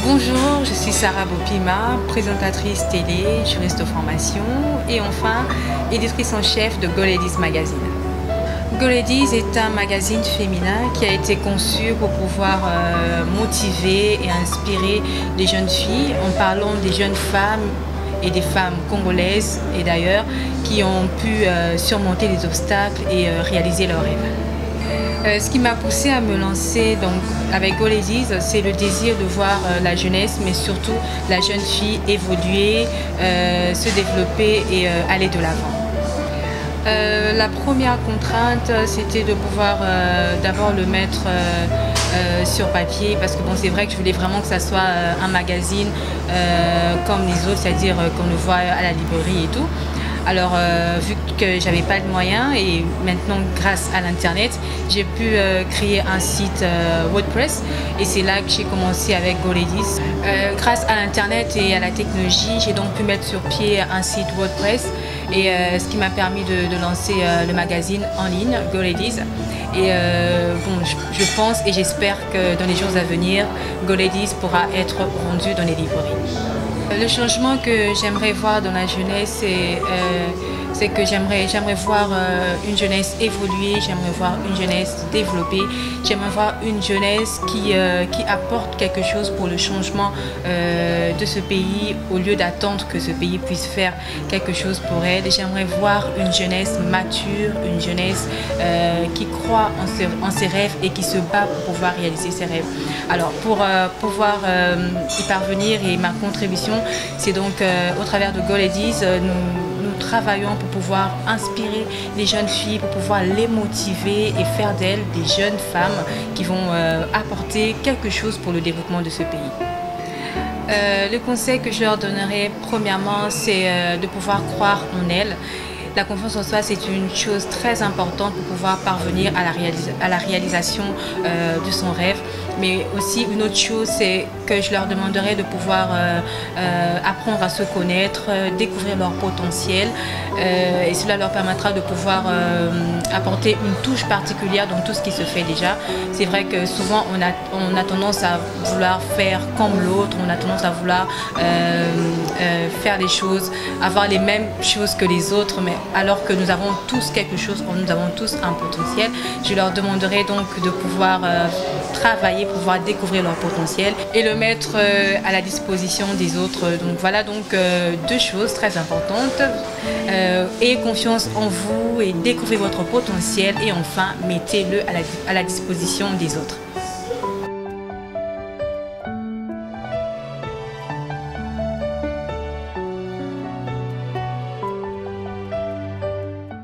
Bonjour, je suis Sarah Bopima, présentatrice télé, juriste de formation et enfin éditrice en chef de Go Ladies Magazine. Go Ladies est un magazine féminin qui a été conçu pour pouvoir motiver et inspirer les jeunes filles en parlant des jeunes femmes et des femmes congolaises et d'ailleurs qui ont pu surmonter les obstacles et réaliser leurs rêves. Ce qui m'a poussée à me lancer avec Go Ladies, c'est le désir de voir la jeunesse, mais surtout la jeune fille évoluer, se développer et aller de l'avant. La première contrainte, c'était de pouvoir d'abord le mettre sur papier, parce que bon, c'est vrai que je voulais vraiment que ça soit un magazine comme les autres, c'est-à-dire qu'on le voit à la librairie et tout. Alors, vu que j'avais pas de moyens et maintenant grâce à l'internet, j'ai pu créer un site WordPress et c'est là que j'ai commencé avec Go Ladies. Grâce à l'internet et à la technologie, j'ai donc pu mettre sur pied un site WordPress et ce qui m'a permis de lancer le magazine en ligne Go Ladies. Et bon, je pense et j'espère que dans les jours à venir, Go Ladies pourra être vendu dans les librairies. Le changement que j'aimerais voir dans la jeunesse, c'est que j'aimerais voir une jeunesse évoluer, j'aimerais voir une jeunesse développée, j'aimerais voir une jeunesse qui apporte quelque chose pour le changement de ce pays au lieu d'attendre que ce pays puisse faire quelque chose pour elle. J'aimerais voir une jeunesse mature, une jeunesse qui croit en ses rêves et qui se bat pour pouvoir réaliser ses rêves. Alors pour pouvoir y parvenir et ma contribution, c'est donc au travers de Go Ladies, nous travaillons pour pouvoir inspirer les jeunes filles, pour pouvoir les motiver et faire d'elles des jeunes femmes qui vont apporter quelque chose pour le développement de ce pays. Le conseil que je leur donnerai premièrement, c'est de pouvoir croire en elles. La confiance en soi, c'est une chose très importante pour pouvoir parvenir à la réalisation de son rêve. Mais aussi une autre chose, c'est que je leur demanderai de pouvoir apprendre à se connaître, découvrir leur potentiel et cela leur permettra de pouvoir apporter une touche particulière dans tout ce qui se fait déjà. C'est vrai que souvent on a tendance à vouloir faire comme l'autre, on a tendance à vouloir faire les choses, avoir les mêmes choses que les autres, mais alors que nous avons tous quelque chose, nous avons tous un potentiel. Je leur demanderai donc de pouvoir travailler, pouvoir découvrir leur potentiel et le mettre à la disposition des autres. Donc voilà donc deux choses très importantes. Ayez confiance en vous et découvrez votre potentiel et enfin mettez-le à la disposition des autres.